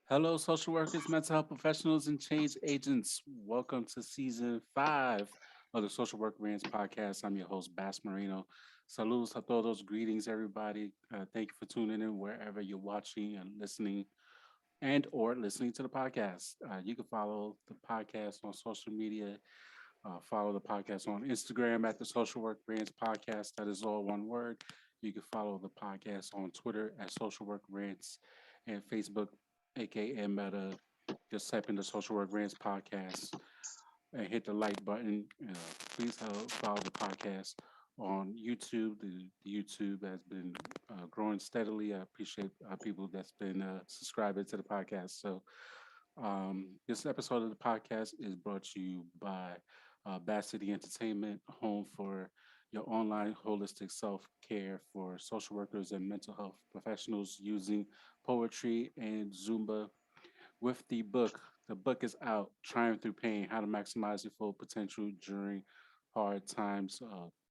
Hello, social workers, mental health professionals, and change agents. Welcome to season 5 of the Social Work Rants podcast. I'm your host, Bass Marino. Saludos a todos, greetings, everybody. Thank you for tuning in wherever you're watching and listening or listening to the podcast. You can follow the podcast on social media. Follow the podcast on Instagram at the Social Work Rants podcast. That is all one word. You can follow the podcast on Twitter at Social Work Rants and Facebook, aka Meta. Just type in the Social Work Rants podcast and hit the like button. Please follow the podcast on YouTube. The YouTube has been growing steadily. I appreciate people that's been subscribing to the podcast. This episode of the podcast is brought to you by Bass City Entertainment, home for your online holistic self care for social workers and mental health professionals using poetry and Zumba with the book. The book is out, Trying Through Pain, How to Maximize Your Full Potential During Hard Times.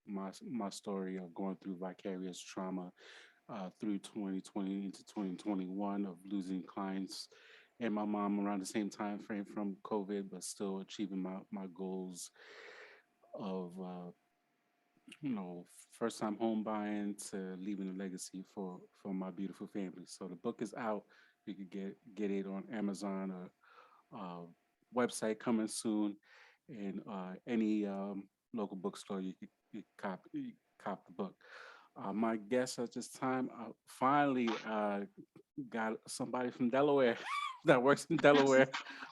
My story of going through vicarious trauma through 2020 into 2021 of losing clients and my mom around the same time frame from COVID, but still achieving my goals of first time home buying to leaving a legacy for my beautiful family. So the book is out. You could get it on Amazon or website coming soon, and any local bookstore you cop the book. My guest at this time finally got somebody from Delaware that works in Delaware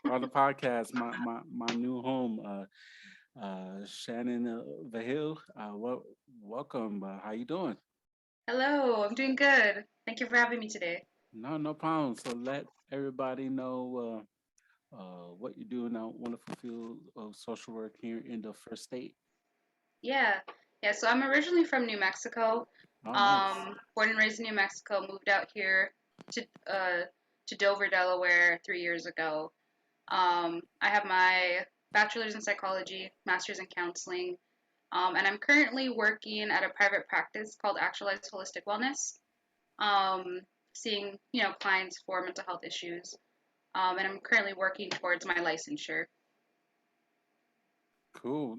on the podcast. My new home, Shannon Vahil. Welcome. How you doing? Hello, I'm doing good. Thank you for having me today. No problem. So let everybody know what you do in that wonderful field of social work here in the first state. Yeah, yeah. So I'm originally from New Mexico. Oh, nice. Born and raised in New Mexico. Moved out here to Dover, Delaware, 3 years ago. I have my bachelor's in psychology, master's in counseling, and I'm currently working at a private practice called Actualized Holistic Wellness. Um, Seeing clients for mental health issues. And I'm currently working towards my licensure. Cool.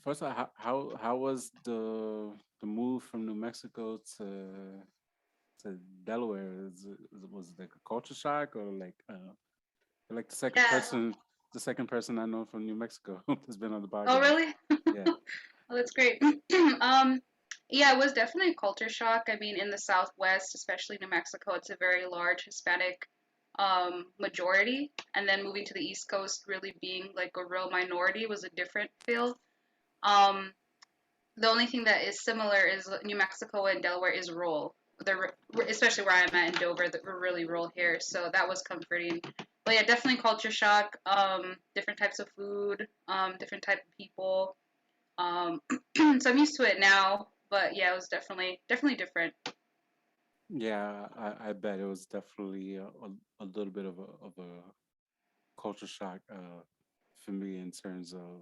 First, how was the move from New Mexico to Delaware? Was it like a culture shock or like Yeah. the second person I know from New Mexico that's been on the Oh, podcast? really? Yeah. Oh, that's great. um, yeah, it was definitely a culture shock. I mean, in the Southwest, especially New Mexico, it's a very large Hispanic majority, and then moving to the East Coast, really being like a real minority, was a different feel. Um, the only thing that is similar is New Mexico and Delaware is rural. They're especially where I'm at in Dover, that we're really rural here, so that was comforting. But yeah, definitely culture shock. Different types of food, different type of people. Um, so I'm used to it now, but yeah, it was definitely different. Yeah, I bet it was definitely a little bit of a culture shock for me in terms of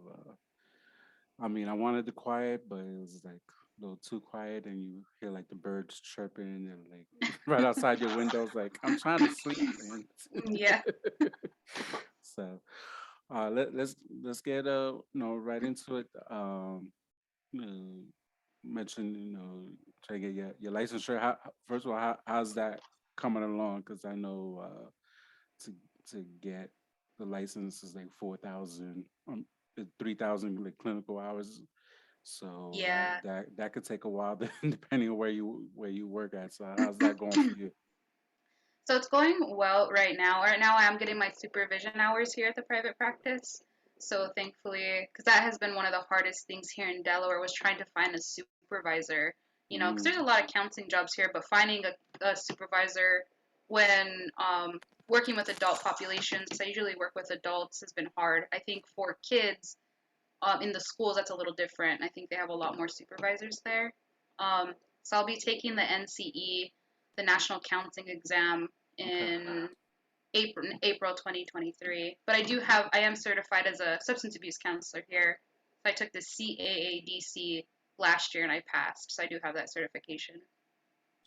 I mean, I wanted the quiet, but it was like a little too quiet, and you hear like the birds chirping and like right outside your windows. Like I'm trying to sleep, man. Yeah. So let's get right into it. Uh, mention try to get your licensure. First of all, how's that coming along? Because I know to get the license is like 4,000, 3,000 like clinical hours. So Yeah. that could take a while, depending on where you work at. So how's that going for you? So it's going well right now. Right now, I'm getting my supervision hours here at the private practice. So thankfully, because that has been one of the hardest things here in Delaware, was trying to find a supervisor. Because there's a Mm, lot of counseling jobs here, but finding a supervisor when working with adult populations, because I usually work with adults, has been hard. I think for kids in the schools, that's a little different. I think they have a lot more supervisors there. So I'll be taking the NCE, the National Counseling Exam, okay. in April 2023. But I am certified as a substance abuse counselor here. So I took the CAADC last year and I passed. So I do have that certification.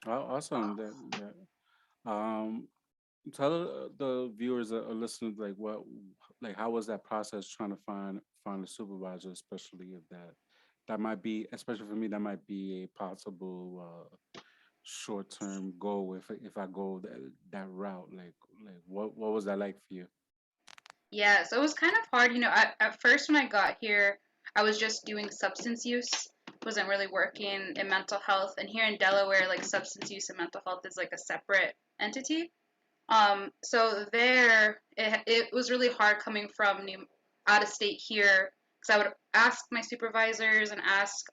Awesome. That. tell the viewers or listeners like what, like how was that process trying to find a supervisor, especially if that might be, especially for me, that might be a possible short term goal if I go that route. Like what was that like for you? Yeah, so it was kind of hard. At first when I got here, I was just doing substance use, wasn't really working in mental health. And here in Delaware, like substance use and mental health is like a separate entity. So there, it was really hard coming from out of state here because I would ask my supervisors and ask,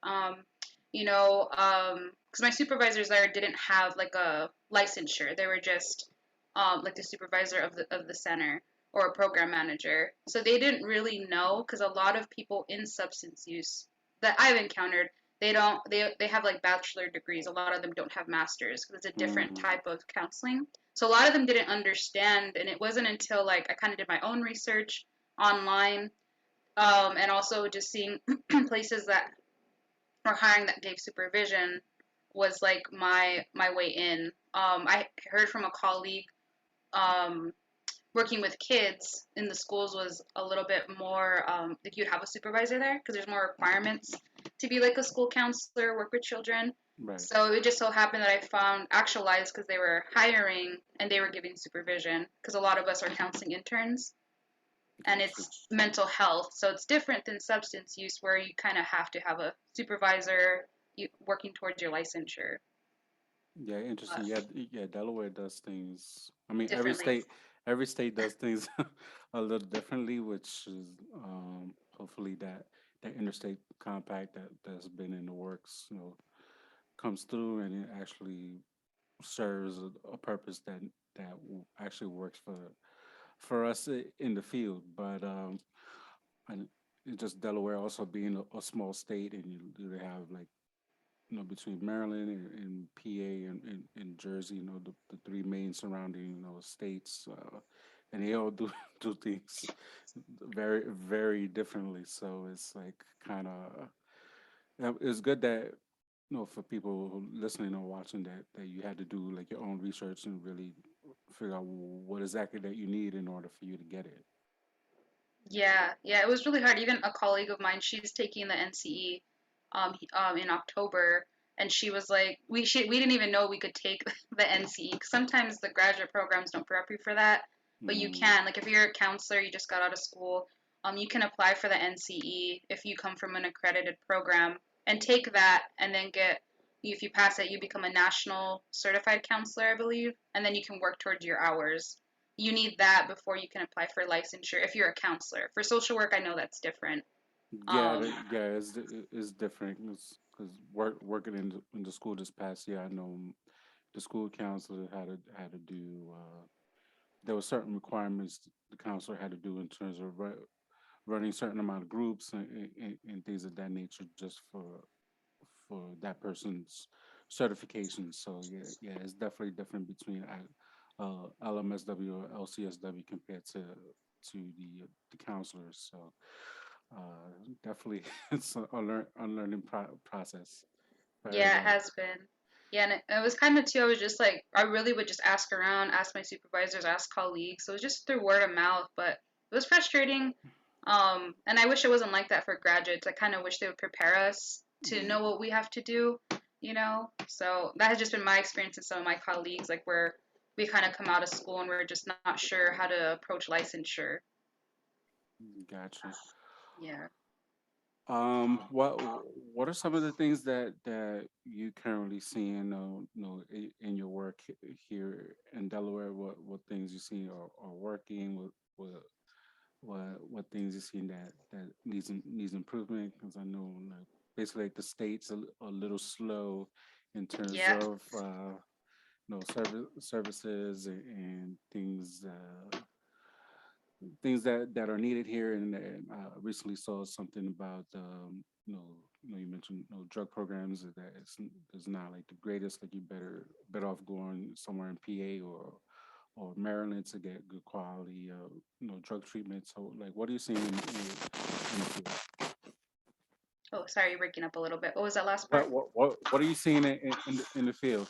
because my supervisors there didn't have like a licensure. They were just like the supervisor of the center or a program manager. So they didn't really know because a lot of people in substance use that I've encountered, they have like bachelor degrees. A lot of them don't have masters because it's a different Mm, type of counseling. So a lot of them didn't understand, and it wasn't until like I kind of did my own research online, and also just seeing places that were hiring that gave supervision was like my way in. I heard from a colleague, um, working with kids in the schools was a little bit more, like you'd have a supervisor there because there's more requirements to be like a school counselor, work with children. right. So it just so happened that I found actualized because they were hiring and they were giving supervision because a lot of us are counseling interns and Gotcha. it's mental health. So it's different than substance use where you kind of have to have a supervisor working towards your licensure Yeah, uh, interesting. Yeah, Delaware does things. I mean, differently. every state does things a little differently, which is hopefully that interstate compact that's been in the works, comes through and it actually serves a purpose that actually works for us in the field. But and it's just Delaware also being a small state, and you do have like between Maryland and PA and Jersey, the three main surrounding, states, and they all do do things very, very differently. So it's like kind of, it's good that, for people who listening or watching that you had to do like your own research and really figure out what exactly that you need in order for you to get it. Yeah, yeah, it was really hard. Even a colleague of mine, she's taking the NCE in October, and she was like, we didn't even know we could take the NCE. 'Cause sometimes the graduate programs don't prep you for that, but you Mm, can. Like if you're a counselor, you just got out of school, you can apply for the NCE if you come from an accredited program and take that, and then if you pass it, you become a national certified counselor, I believe, and then you can work towards your hours. You need that before you can apply for licensure if you're a counselor. For social work, I know that's different. yeah, Um, yeah, it's different because working in the school this past year, I know the school counselor had to do. There were certain requirements the counselor had to do in terms of running certain amount of groups and things of that nature, just for that person's certification. So yeah, it's definitely different between LMSW or LCSW compared to the counselors. So definitely it's a learning process for yeah, it everybody. has been. Yeah, and it was kind of too. I was just like, I really would just ask around, ask my supervisors, ask colleagues. So it was just through word of mouth, but it was frustrating. And I wish it wasn't like that for graduates. I kind of wish they would prepare us to Mm. know what we have to do. So that has just been my experience with some of my colleagues, like where we kind of come out of school and we're just not sure how to approach licensure. Gotcha. Yeah. What are some of the things that you currently seeing, in your work here in Delaware? What things you see are working? What things you see that needs improvement? Because I know like basically like the state's a little slow in terms Yeah. of services and things that are needed here. And recently saw something about you mentioned drug programs that is not like the greatest. Like you better off going somewhere in PA or Maryland to get good quality drug treatment. So like, what are you seeing in the field? Oh, sorry, you're breaking up a little bit. What was that last part? What are you seeing in the field?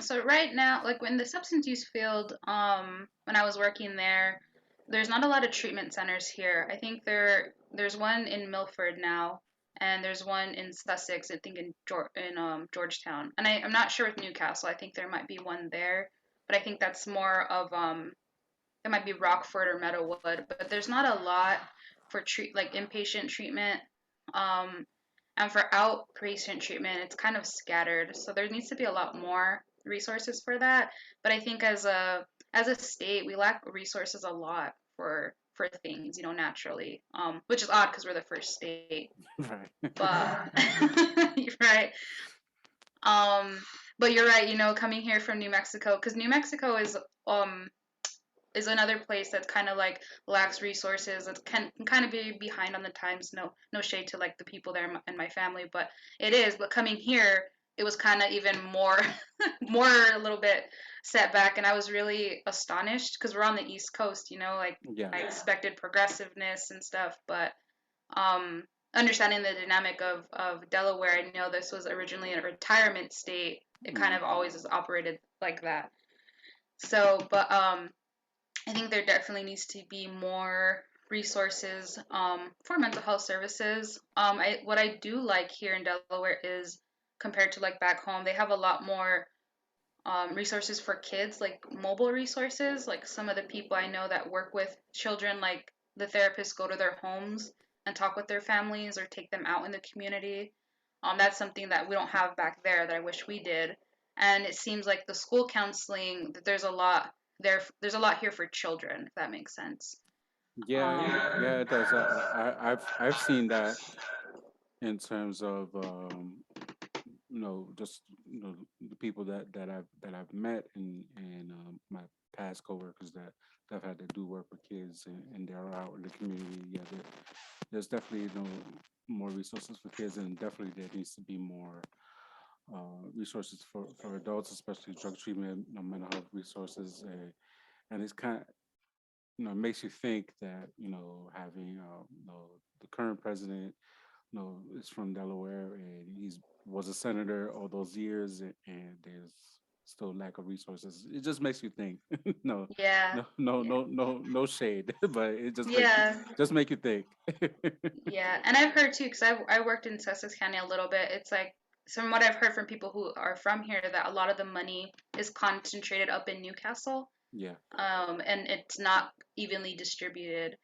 So right now, like in the substance use field, when I was working there, there's not a lot of treatment centers here. I think there's one in Milford now, and there's one in Sussex. I think in Georgetown, and I'm not sure with Newcastle. I think there might be one there, but I think that's more of it might be Rockford or Meadowood. But there's not a lot for inpatient treatment. Um, and for outpatient treatment, it's kind of scattered. So there needs to be a lot more resources for that. But I think as a state, we lack resources a lot for things, naturally. Which is odd because we're the first state. Right. But you're right. Um, but you're right. Coming here from New Mexico, because New Mexico is another place that's kind of like lacks resources. It can kind of be behind on the times. No shade to like the people there and my family, but it is. But coming here, it was kind of even more more a little bit set back, and I was really astonished because we're on the East Coast. Like Yeah. I expected progressiveness and stuff, but um, understanding the dynamic of Delaware, I know this was originally a retirement state. It kind Mm. of always has operated like that. So, but I think there definitely needs to be more resources for mental health services. What I do like here in Delaware is compared to like back home, they have a lot more resources for kids, like mobile resources. Like some of the people I know that work with children, like the therapists go to their homes and talk with their families or take them out in the community. That's something that we don't have back there that I wish we did. And it seems like the school counseling, that there's a lot there's a lot here for children, if that makes sense. Yeah, Um, yeah, it does. I've seen that in terms of just the people that I've met and my past coworkers that I've had to do work with kids and they're out in the community. Yeah, there's definitely more resources for kids, and definitely there needs to be more resources for adults, especially drug treatment, mental health resources, and it's kind of makes you think that having the current president is from Delaware, and he's was a senator all those years, and there's still lack of resources. It just makes you think. no, yeah, no, no, yeah, no, no, no shade, but it yeah, just make you think. yeah. And I've heard too, because I worked in Sussex County a little bit. It's like, from what I've heard from people who are from here, that a lot of the money is concentrated up in Newcastle, Yeah, and it's not evenly distributed.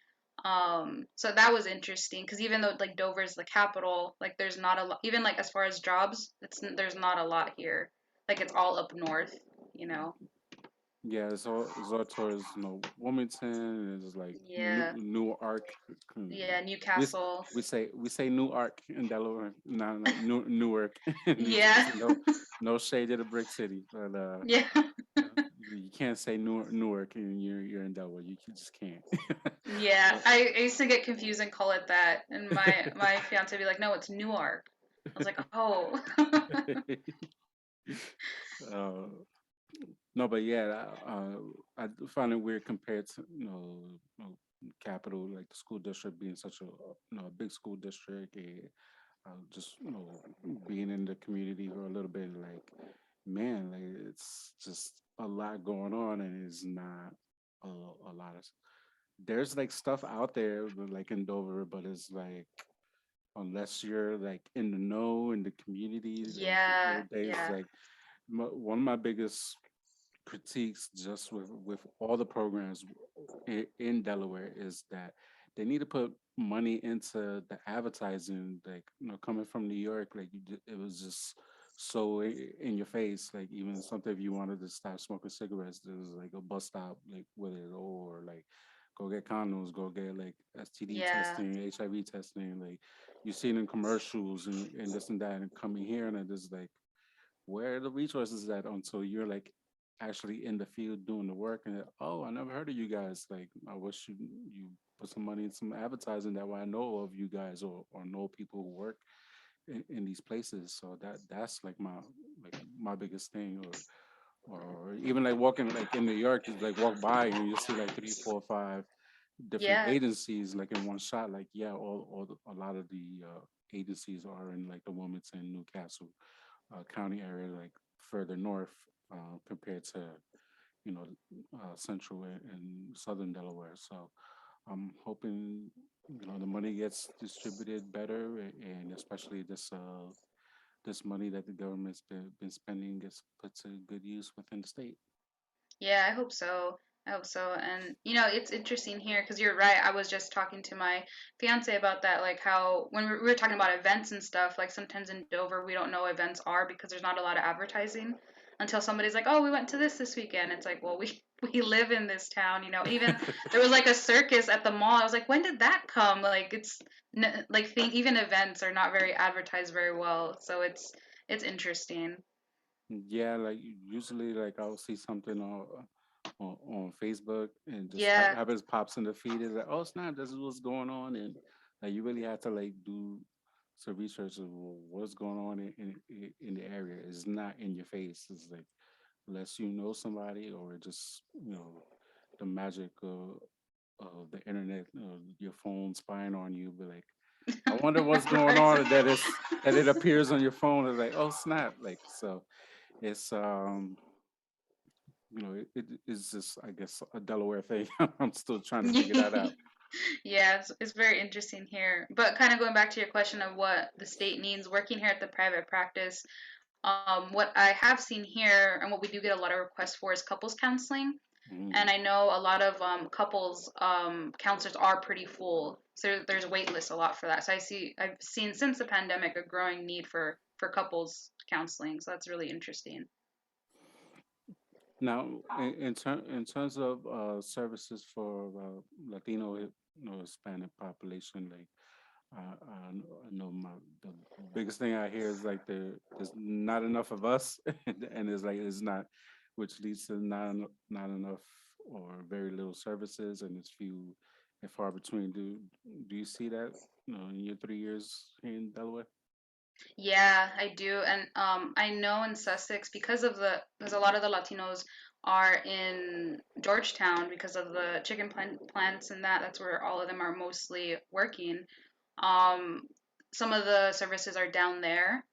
So that was interesting because even though like Dover's the capital, like there's not a lot. Even like as far as jobs, there's not a lot here. Like it's all up north, you know. yeah. It's all towards Wilmington, and it's like Yeah, New Ark. yeah, We Newcastle. we say New Ark in Delaware, not like Newark in New Yeah, Jersey. No shade to the brick city, but yeah, you can't say Newark and you're in Delaware. You just can't. yeah. But I used to get confused and call it that, and my fiance would be like, "No, it's Newark." I was like, "Oh." uh, no, but yeah, I do find it weird compared to capital, like the school district being such a a big school district, and just being in the community for a little bit, like man, like it's just a lot going on, and it's not a lot of. There's like stuff out there, like in Dover, but it's like unless you're like in the know in the community, like Yeah, there's yeah, like one of my biggest critiques just with all the programs in Delaware is that they need to put money into the advertising. Like coming from New York, like it was just so in your face. Like even something if you wanted to stop smoking cigarettes, there was like a bus stop like with it, or like go get condoms, go get like STD yeah, testing, HIV testing. Like you see it in commercials and this and that, and coming here and it is like where are the resources at until you're like actually in the field doing the work and oh I never heard of you guys, like I wish you put some money in some advertising that way I know of you guys or know people who work in these places. So that's like my biggest thing, or even like walking like in New York, you like walk by and you see like three, four, five different yeah, agencies like in one shot. Like yeah, a lot of the agencies are in like the Wilmington, Newcastle county area, like further north. compared to you know central and southern Delaware. So I'm hoping the money gets distributed better, and especially this money that the government's been spending gets put to good use within the state. Yeah, I hope so. I hope so. And it's interesting here because you're right. I was just talking to my fiance about that, like how when we were talking about events and stuff, like sometimes in Dover we don't know events are because there's not a lot of advertising until somebody's like, "Oh, we went to this weekend." It's like, well, we we live in this town. Even there was like a circus at the mall. I was like, when did that come? Like like even events are not very advertised very well, so it's interesting. Yeah, like usually, like I'll see something on Facebook and just Yeah. happens pops in the feed. Is like, oh snap, this is what's going on, and like you really have to like do some research of what's going on in the area. It's not in your face. It's like unless you know somebody or just the magic of the internet, your phone spying on you. But like, I wonder what's going Right. on that it appears on your phone. It's like, oh snap, like so. It's it is just I guess a Delaware thing. I'm still trying to figure that out. Yeah, it's very interesting here. But kind of going back to your question of what the state needs, working here at the private practice, what I have seen here and what we do get a lot of requests for is couples counseling. And Mm. I know a lot of couples counselors are pretty full, so there's wait lists a lot for that. So I've seen since the pandemic a growing need for couples counseling. So that's really interesting. Now, in terms of services for Latino, Hispanic population, like I know the biggest thing I hear is like there's not enough of us, and it's like it's not, which leads to not enough or very little services, and it's few and far between. Do you see that? In your 3 years here in Delaware? Yeah, I do. And I know in Sussex because a lot of the Latinos are in Georgetown because of the chicken plants and that's where all of them are mostly working. Um, some of the services are down there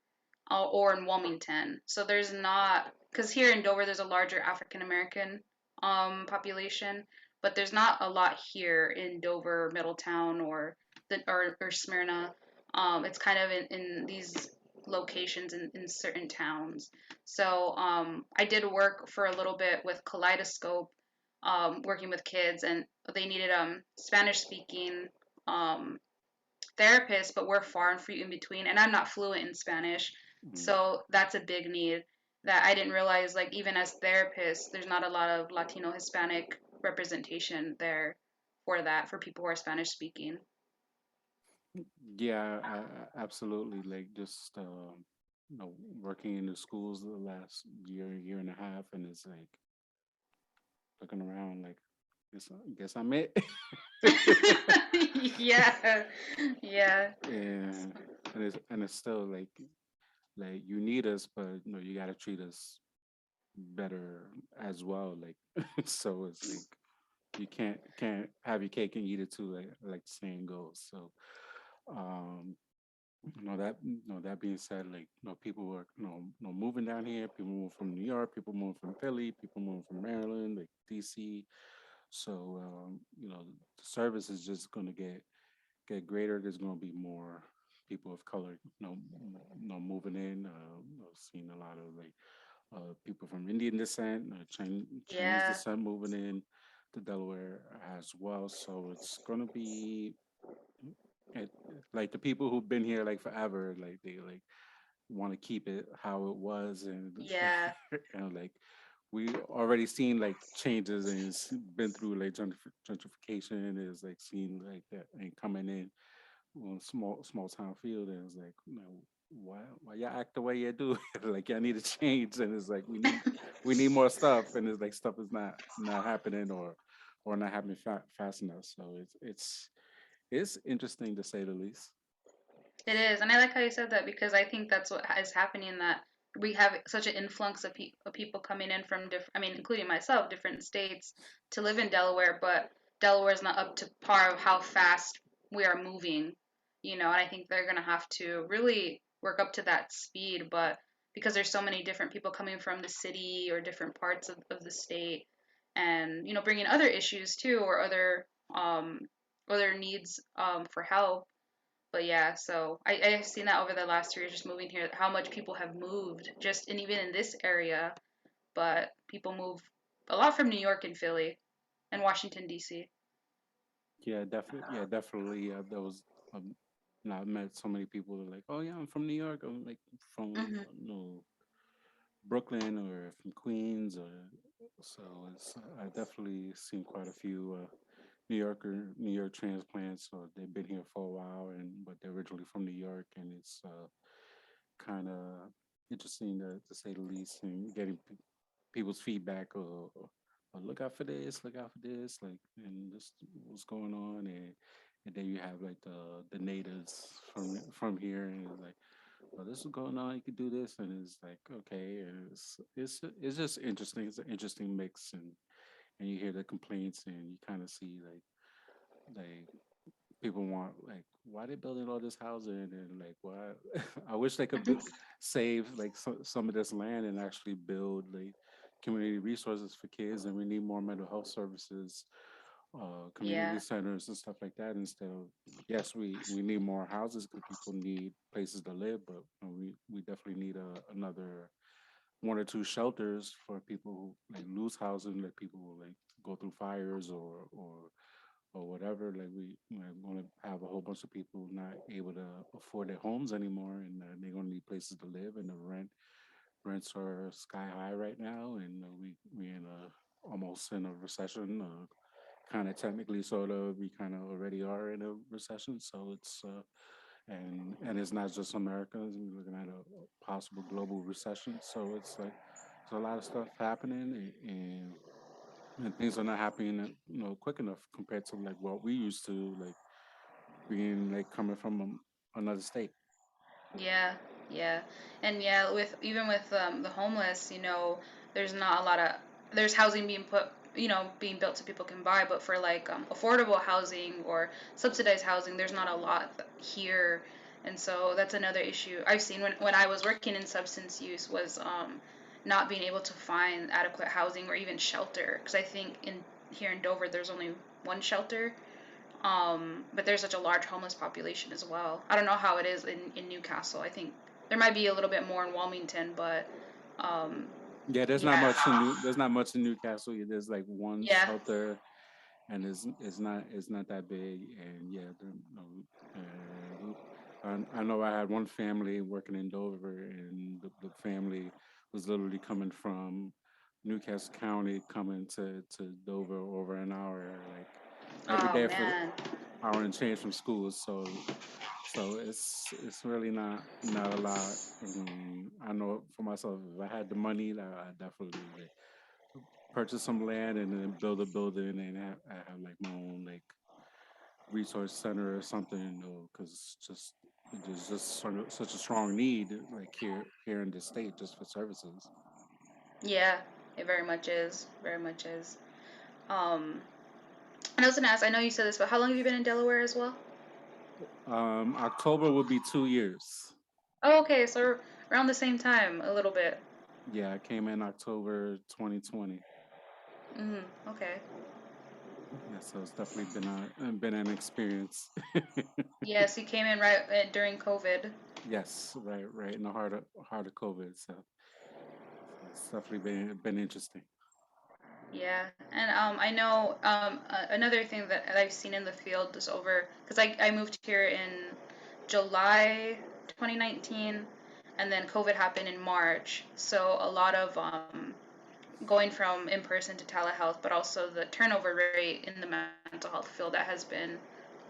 or in Wilmington. So there's not because here in Dover there's a larger African American population, but there's not a lot here in Dover, Middletown, or Smyrna. It's kind of in these locations in certain towns. So I did work for a little bit with Kaleidoscope, working with kids, and they needed Spanish speaking um, therapists, but we're far and few in between, and I'm not fluent in Spanish, Mm. so that's a big need that I didn't realize. Like even as therapists, there's not a lot of Latino Hispanic representation there for people who are Spanish speaking. Yeah, absolutely. Like just working in the schools the last year and a half, and it's like looking around, like guess I'm it. Yeah, yeah, and it's still like you need us, but you got to treat us better as well. Like so, it's like you can't have your cake and eat it too, like the saying goes. So um that being said, like people were moving down here, people moving from New York, people moving from Philly, people moving from Maryland, like DC. So the service is just going to get greater. There's going to be more people of color moving in. Seeing a lot of like people from Indian descent, Chinese yeah, descent moving in to Delaware as well. So it's going to be it, like the people who've been here like forever, like they like want to keep it how it was, and yeah, like we already seen like changes, and it's been through like gentrification, and it's like seen like that and coming in on small town field, and it's like why y'all act the way you do. Like y'all need to change, and it's like we need more stuff, and it's like stuff is not happening, or not happening fast enough. So it's interesting to say the least. it is. And I like how you said that because I think that's what is happening. That we have such an influx of people coming in from different, I mean, including myself, different states to live in Delaware, but Delaware is not up to par of how fast we are moving. And I think they're going to have to really work up to that speed. But because there's so many different people coming from the city or different parts of the state, and bringing other issues too, or um other needs for help. But yeah, so I've seen that over the last 3 years just moving here, how much people have moved just and even in this area. But people move a lot from New York and Philly and Washington D.C. Yeah, definitely. Yeah, definitely. There was, I met so many people that are like, oh yeah, I'm from New York. I'm like from Hmm. Brooklyn or from Queens, or so. It's I definitely seen quite a few New York transplants. So they've been here for a while, and but they're originally from New York, and it's kind of interesting to say the least, and getting people's feedback or look out for this, look out for this, like, and this what's going on, and then you have like the natives from here, and it's like, oh, this is going on, you could do this, and it's like, okay, and it's just interesting. It's an interesting mix, and you hear the complaints, and you kind of see like people want, like, why they building all this housing, and like, why I wish they could save like some of this land and actually build like community resources for kids, and we need more mental health services, community Yeah. centers and stuff like that, instead of, yes, we need more houses because people need places to live, but we definitely need another one or two shelters for people who like lose housing, like people who like go through fires or whatever. Like we're going to have a whole bunch of people not able to afford their homes anymore, and they're going to need places to live, and the rents are sky high right now, and we in a almost in a recession. Kind of technically, sort of, we kind of already are in a recession. So it's and it's not just Americans. We're looking at a possible global recession. So it's like there's a lot of stuff happening, and things are not happening, quick enough compared to like what we used to, like being like coming from another state. Yeah, yeah, and yeah, with even with the homeless, there's not a lot of there's housing being put, being built so people can buy, but for like affordable housing or subsidized housing, there's not a lot here, and so that's another issue I've seen when I was working in substance use was not being able to find adequate housing or even shelter, because I think in here in Dover there's only one shelter, but there's such a large homeless population as well. I don't know how it is in Newcastle. I think there might be a little bit more in Wilmington, but um, Yeah, yeah, there's not much in Newcastle. There's like one yeah. shelter, and it's not that big. And yeah, I know I had one family working in Dover, and the family was literally coming from Newcastle County, coming to Dover over an hour, like every Oh day for man. hour and change from school. So it's really not a lot. I know for myself, if I had the money, I definitely like purchase some land and then build a building, and I have like my own like resource center or something, because there's just such a strong need, like here in the state, just for services. Yeah, it very much is. Very much is. Um, and I was gonna ask. I know you said this, but how long have you been in Delaware as well? October would be 2 years. Oh, okay. So around the same time, a little bit. Yeah, I came in October 2020. Okay. Yeah, so it's definitely been an experience. Yes, you came in right during COVID. Yes, right in the heart of COVID. So it's definitely been interesting. Yeah, and I know another thing that I've seen in the field is over because I moved here in July 2019, and then COVID happened in March. So a lot of going from in person to telehealth, but also the turnover rate in the mental health field that has been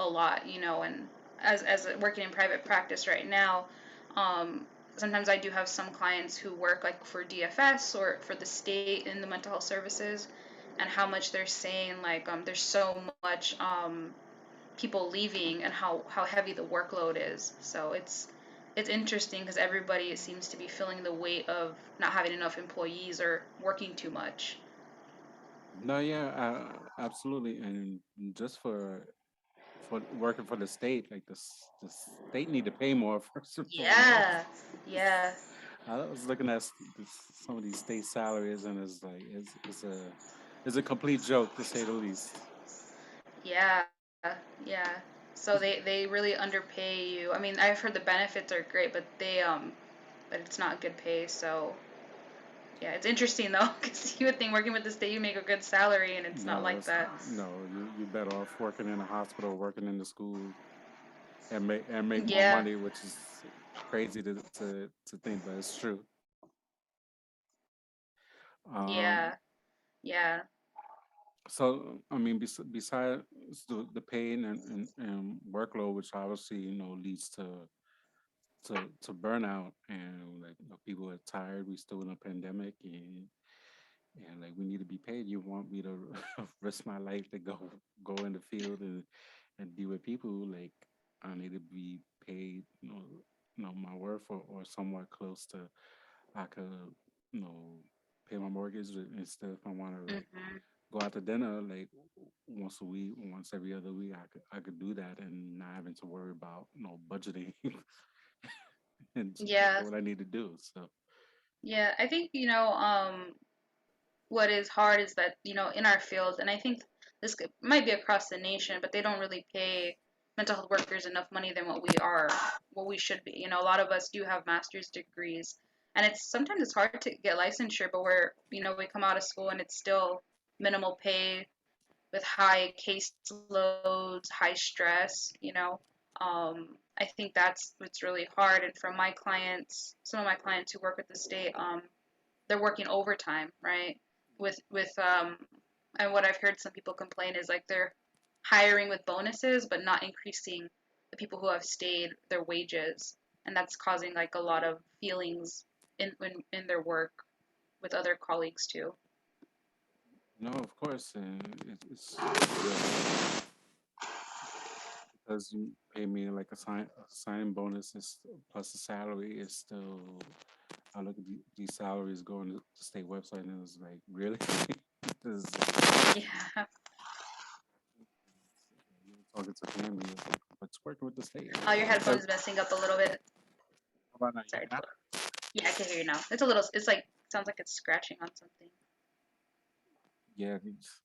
a lot, and as working in private practice right now, um, sometimes I do have some clients who work like for DFS or for the state in the mental health services, and how much they're saying like there's so much people leaving and how heavy the workload is. So it's interesting because everybody seems to be feeling the weight of not having enough employees or working too much. No, yeah, absolutely, and just for working for the state, like the state need to pay more first and foremost. Yeah, yeah, I was looking at some of these state salaries, and it's like it's a complete joke to say the least. Yeah, yeah. So they really underpay you. I mean, I've heard the benefits are great, but but it's not good pay. So yeah, it's interesting though, because you would think working with the state you make a good salary, and it's not No, like that. no. You better off working in a hospital, working in the school, and make more Yeah, money, which is crazy to think, but it's true. Um, yeah, yeah. so I mean, besides the pain and workload, which obviously leads to burnout, and like people are tired. We still in a pandemic, and like we need to be paid. You want me to risk my life to go in the field and be with people? Like I need to be paid, my worth or somewhat close to I could, you know, pay my mortgage instead if I want to like Mhm. go out to dinner like once a week, once every other week. I could do that and not having to worry about budgeting and Yeah, what I need to do. So yeah. I think what is hard is that in our field, and I think might be across the nation, but they don't really pay mental health workers enough money than what we should be. A lot of us do have master's degrees, and it's hard to get licensure, but we come out of school and it's still minimal pay with high caseloads, high stress. I think that's what's really hard. And from my clients, some of my clients who work with the state, they're working overtime, right? With and what I've heard some people complain is like they're hiring with bonuses but not increasing the people who have stayed their wages, and that's causing like a lot of feelings in their work with other colleagues too. no, of course, it's just because you pay me like a signing bonus is plus the salary is still. I look at these salaries going to the state website and it's like really. This Yeah. you talking to family, it's like, what's working with the state? Oh, your How headphones messing up a little bit. about now? You hear Sorry, me it's a now? little. Yeah, I can hear you now. It's a little. It's like sounds like it's scratching on something. Yeah,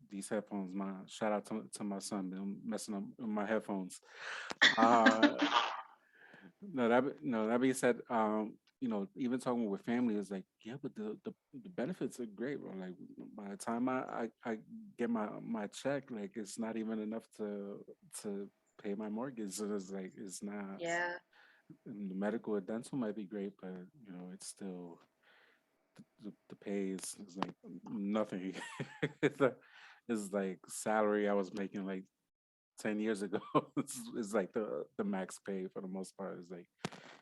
these headphones. My shout out to my son, been messing up with my headphones. Uh, no, that being said, even talking with family is like, yeah, but the benefits are great, bro. Like by the time I get my check, like it's not even enough to pay my mortgage. So it's like it's not. Yeah. And the medical or dental might be great, but it's still the pay is like nothing. it's, a, it's like salary I was making like 10 years ago. It's like the max pay for the most part.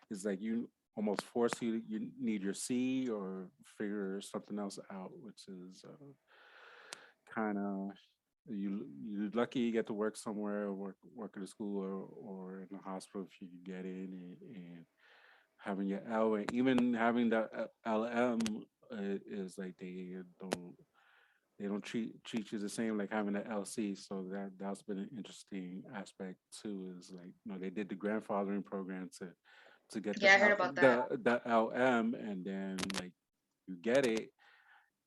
It's like you almost force you need your C or figure something else out, which is kind of you're lucky you get to work somewhere or work at a school or in a hospital if you can get in and having your L and even having the LM is like don't they don't treat you the same like having an LC. So that's been an interesting aspect too. Is like they did the grandfathering program to get Yeah, I heard about that. the LM, and then like you get it,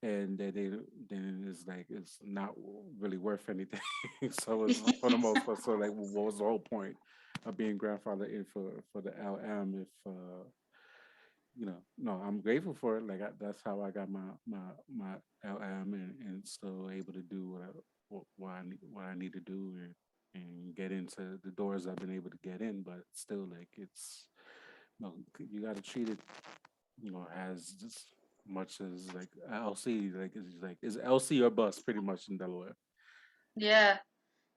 and then it's like it's not really worth anything. So it's for the most part. So like, what was the whole point of being grandfathered in for the LM if no, I'm grateful for it. Like that's how I got my LM and still able to do what I need to do and get into the doors I've been able to get in. But still, like it's you got to treat it as just much as like LC. Like it's like is LC or bus pretty much in Delaware. Yeah.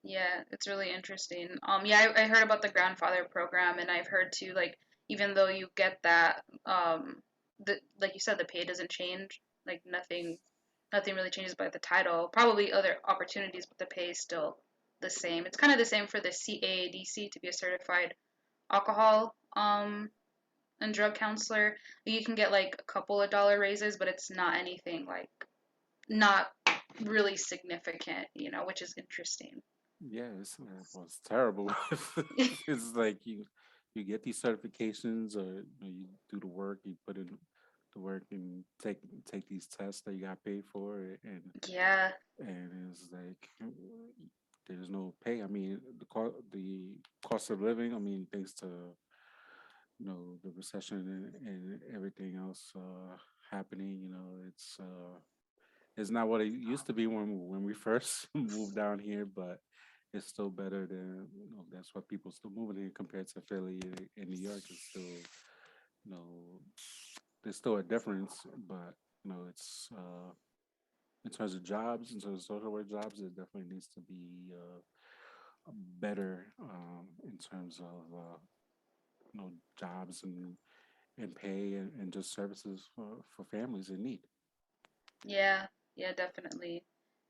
Yeah, it's really interesting. Yeah, I heard about the grandfather program, and I've heard too, like, even though you get that, like you said, the pay doesn't change. Like nothing really changes by the title. Probably other opportunities, but the pay is still the same. It's kind of the same for the CAADC to be a certified alcohol and drug counselor. You can get like a couple of dollar raises, but it's not anything like not really significant, which is interesting. Yeah, well, it's terrible. It's like you get these certifications or you do the work, you put in to work and take these tests that you got paid for, Yeah. and it's like there's no pay. I mean, the cost of living. I mean, thanks to the recession and everything else happening. It's not what it used to be when we first moved down here, but it's still better than that's what people still moving in compared to Philly and New York. Is still you know there's still a difference, but it's in terms of jobs, in terms of social work jobs, it definitely needs to be better in terms of jobs and pay and just services for families in need. Yeah. Yeah, definitely.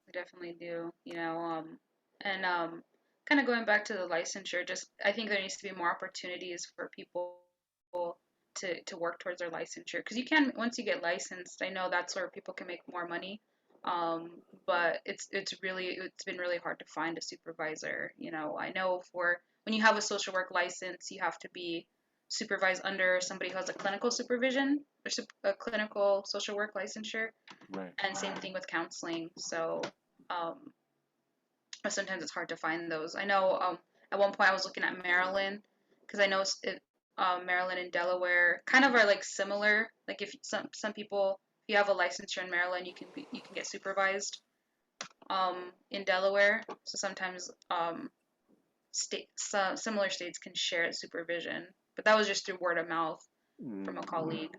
We definitely do. And kind of going back to the licensure, just I think there needs to be more opportunities for people to work towards their licensure because you can once you get licensed. I know that's where people can make more money. But it's been really hard to find a supervisor. I know for when you have a social work license, you have to be supervised under somebody who has a clinical supervision or a clinical social work licensure, Right. and same thing with counseling. So um, sometimes it's hard to find those. I know at one point I was looking at Maryland because I know Maryland and Delaware kind of are like similar. Like if some people, if you have a licensure in Maryland, you can get supervised in Delaware. So sometimes similar states can share supervision, but that was just through word of mouth from a Mm. colleague.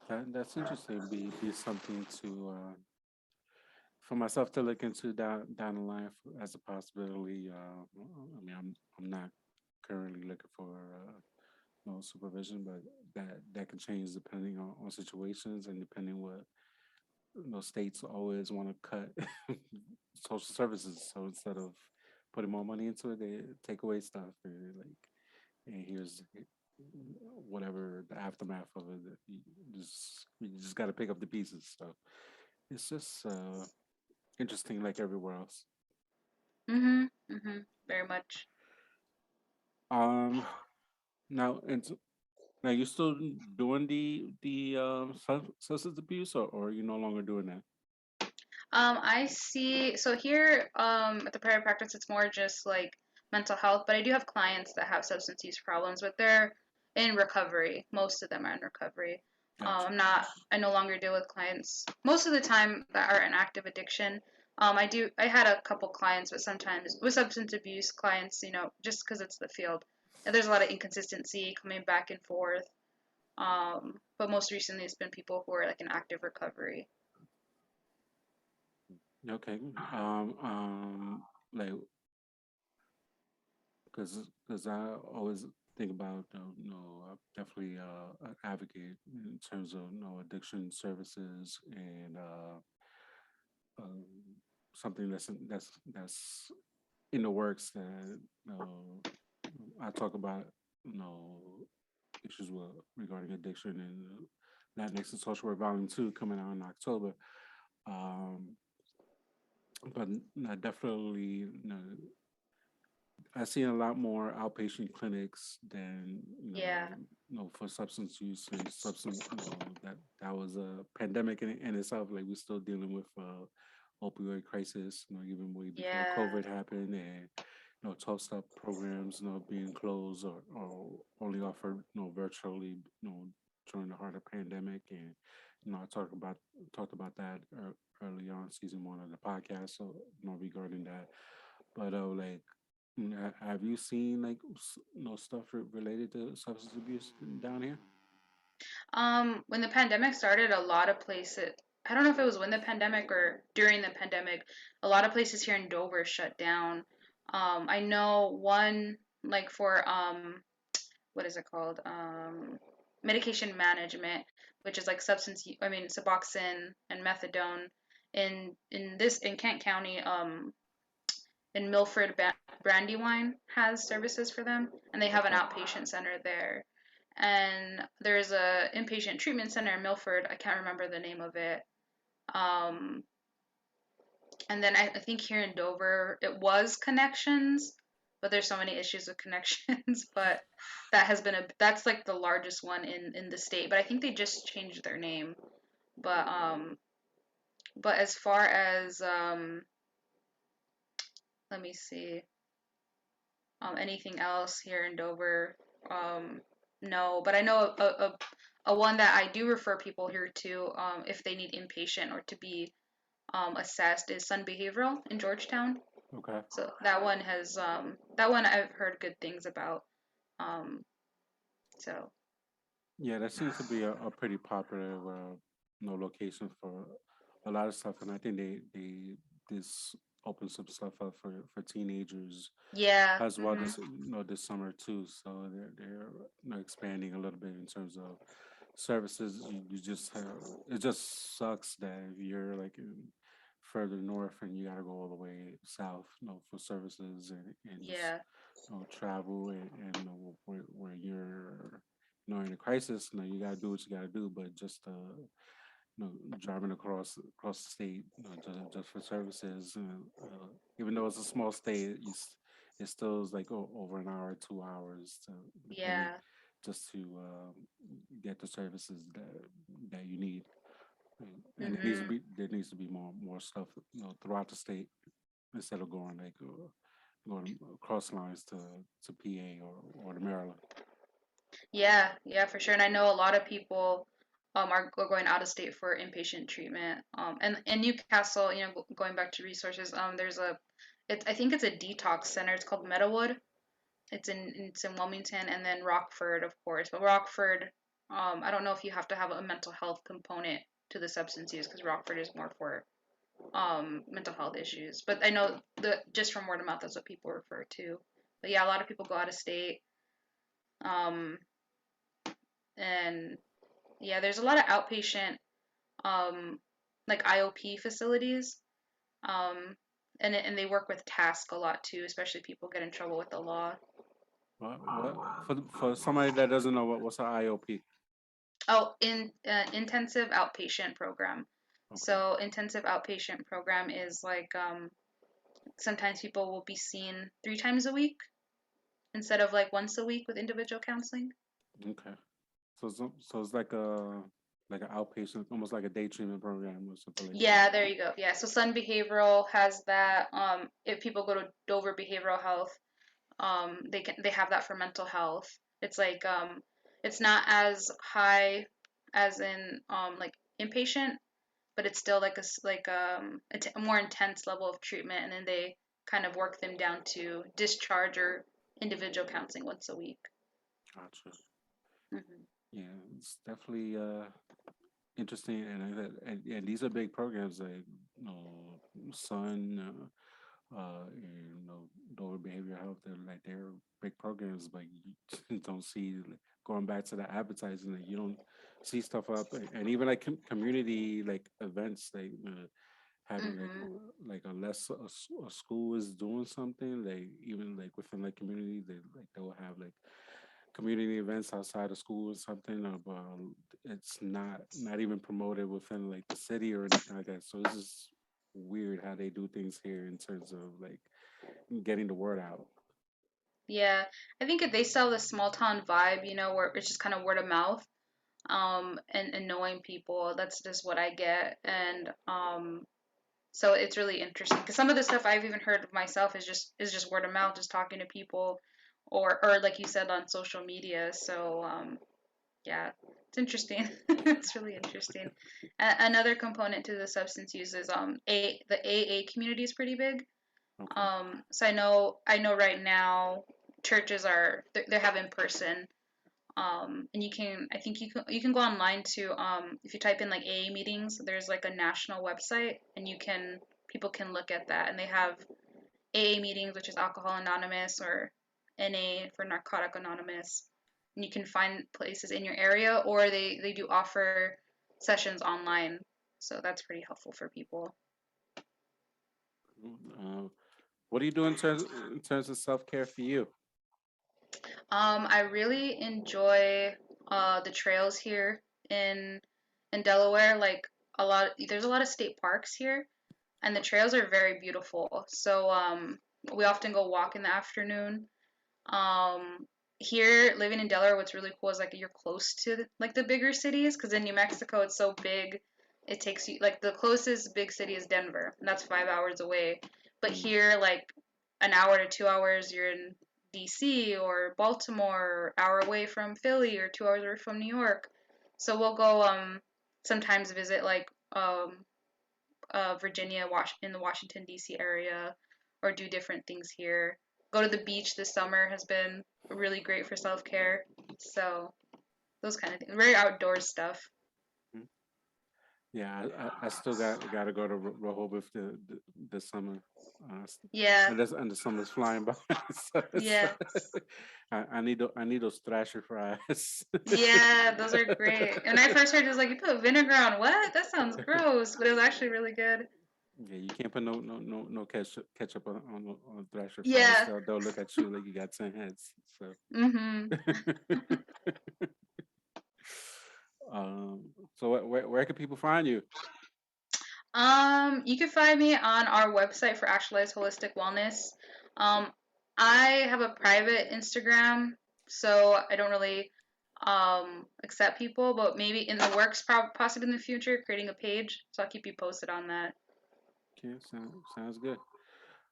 That's interesting. Be something to for myself to look into down the line as a possibility. I mean, I'm not currently looking for supervision, but that can change depending on situations and depending what states always want to cut social services. So instead of putting more money into it, they take away stuff and here's whatever the aftermath of it. You just got to pick up the pieces. So it's just interesting, like everywhere else. Mhm. Mhm. Very much. Um, now and now you still doing the substance abuse, or are you no longer doing that? I see. So here, at the private practice, it's more just like mental health, but I do have clients that have substance use problems, but they're in recovery. Most of them are in recovery. Gotcha. I no longer deal with clients most of the time that are in active addiction. I had a couple clients, but sometimes with substance abuse clients, just because it's the field, and there's a lot of inconsistency coming back and forth. But most recently, it's been people who are like in active recovery. Okay. Like, because I always think about definitely an advocate in terms of addiction services and um, something that's in the works that I talk about you know issues regarding addiction and Latinx and social work volume 2 coming out in October. Um, but I definitely I see a lot more outpatient clinics than Yeah, for substance use and substance. That was a pandemic in itself. Like we're still dealing with opioid crisis. Even way before yeah. COVID happened, and 12-step programs being closed or only offered virtually. During the heart of pandemic, and I talked about that early on season 1 of the podcast. So regarding that, but like have you seen like stuff related to substance abuse down here? When the pandemic started, a lot of places, I don't know if it was when the pandemic or during the pandemic, a lot of places here in Dover shut down. I know one, like for, what is it called? Medication management, which is like Suboxone and methadone in Kent County, in Milford, Brandywine has services for them, and they have an Okay. outpatient center there. And there's a inpatient treatment center in Milford. I can't remember the name of it. And then I think here in Dover it was Connections, but there's so many issues with connections. But that's like the largest one in the state. But I think they just changed their name. But as far as let me see, anything else here in Dover, um, no. But I know a one that I do refer people here to, if they need inpatient or to be assessed, is Sun Behavioral in Georgetown. Okay. So that one I've heard good things about. Um, so Yeah, that seems to be a pretty popular location for a lot of stuff, and I think they this opens some stuff up for teenagers yeah, as well mhm, this this summer too. So they're expanding a little bit in terms of services. You just have, it just sucks that if you're like further north and you got to go all the way south, for services and just yeah, travel and where you're in a crisis. You got to do what you got to do, but just driving across the state, just for services. Even though it's a small state, it still is like over an hour, 2 hours, depending, yeah, just to get the services that you need. And mhm, there needs to be more stuff throughout the state instead of going going across lines to PA or to Maryland. yeah, yeah, for sure. And I know a lot of people are going out of state for inpatient treatment. And in Newcastle, going back to resources, I think it's a detox center. It's called Meadowood. It's in Wilmington, and then Rockford, of course. But Rockford, I don't know if you have to have a mental health component to the substance use, because Rockford is more for mental health issues. But I know the just from word of mouth, that's what people refer to. But yeah, a lot of people go out of state. Um, and yeah, there's a lot of outpatient, um, like IOP facilities. Um, and they work with task a lot too, especially people get in trouble with the law. What for somebody that doesn't know what's an IOP? Oh, in intensive outpatient program. Okay. So intensive outpatient program is like, sometimes people will be seen 3 times a week instead of like once a week with individual counseling. Okay. So it's like an outpatient, almost like a day treatment program or something like that. Yeah, there you go. Yeah, so Sun Behavioral has that. If people go to Dover Behavioral Health, they have that for mental health. It's like, it's not as high as in like inpatient, but it's still like a more intense level of treatment, and then they kind of work them down to discharge or individual counseling once a week. Gotcha. Hmm. Yeah, it's definitely interesting, and these are big programs like Sun, Dover Behavioral Health. They're big programs, but you don't see, like, going back to the advertising, that you don't see stuff up, and even like community like events, like having Hmm. like unless a school is doing something, like even like within like community, they'll have like community events outside of school or something, but it's not even promoted within like the city or anything like that. So it's just weird how they do things here in terms of like getting the word out. Yeah, I think if they sell the small town vibe, where it's just kind of word of mouth, and knowing people. That's just what I get, and so it's really interesting because some of the stuff I've even heard of myself is just word of mouth, just talking to people, or like you said, on social media. So yeah, it's interesting. It's really interesting. Another component to the substance use is the AA community is pretty big. Okay. So I know right now churches they have in person, and I think you can go online to, if you type in like AA meetings, there's like a national website, and people can look at that, and they have AA meetings, which is Alcohol Anonymous, or NA for Narcotic Anonymous, and you can find places in your area, or they do offer sessions online, so that's pretty helpful for people. Uh, what do you do in terms of self care for you? I really enjoy the trails here in Delaware. Like, there's a lot of state parks here, and the trails are very beautiful. So We often go walk in the afternoon. Here, living in Delaware, what's really cool is like you're close to like the bigger cities, because in New Mexico it's so big. It takes you like the closest big city is Denver, and that's 5 hours away. But Mm. here, like an hour to 2 hours, you're in DC or Baltimore, or hour away from Philly, or 2 hours away from New York. So we'll go sometimes visit like Virginia, in the Washington D.C. area, or do different things here. Go to the beach this summer has been really great for self care. So those kind of things, very outdoor stuff. Mm. Yeah, I still got to go to Rehoboth this summer. Yeah, And the summer's flying by. So yeah, I need those thrasher fries. yeah. Those are great. And when I first heard it, was like, you put vinegar on what? That sounds gross, but it was actually really good. Yeah, you can't put no ketchup on thrasher fries. Yeah. They'll look at you like you got 10 heads. So, Mhm. um, so where can people find you? You can find me on our website for Actualized Holistic Wellness. Um, I have a private Instagram, so I don't really accept people, but maybe in the works, possibly in the future, creating a page. So I'll keep you posted on that. Okay, sounds good.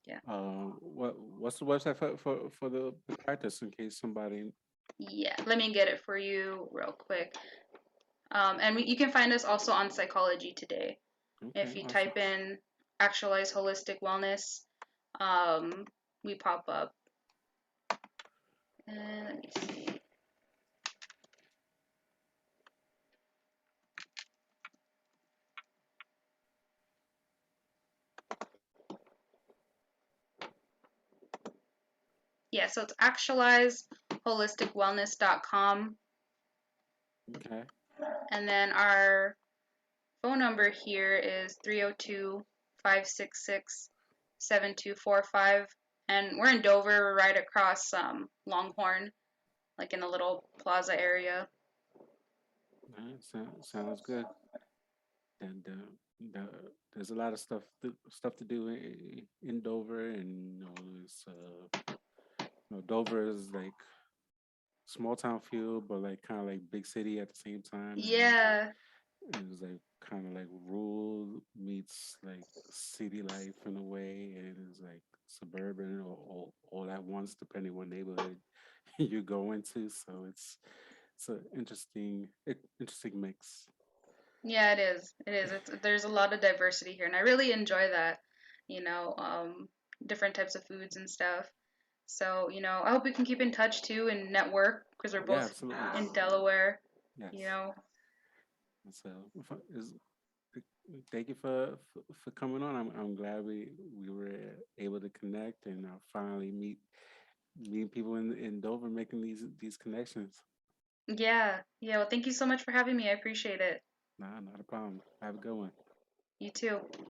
Yeah, What's the website for the practice in case somebody? yeah. Let me get it for you real quick. You can find us also on Psychology Today. Okay, If you awesome. type in Actualize Holistic Wellness, um, we pop up. And let me see. Yeah, so it's actualizeholisticwellness.com. Okay, And then our phone number here is 302 566 7245. And we're in Dover, we're right across Longhorn, like in a little plaza area. all right, sounds good. And there's a lot of stuff to do in Dover, and it's Dover is like small town feel, but like kind of like big city at the same time, Yeah, and it was like kind of like rural meets like city life in a way, and it's like suburban or all at once, depending what neighborhood you go into. So it's an interesting mix. yeah, it is. It is. There's a lot of diversity here, and I really enjoy that. You know, different types of foods and stuff. So, I hope we can keep in touch too and network because we're Yeah, both absolutely. in Delaware. You Yes. know, So is thank you for coming on. I'm glad we were able to connect and finally meeting people in Dover, making these connections. yeah, yeah. Well, thank you so much for having me. I appreciate it. Nah, not a problem. Have a good one. You too.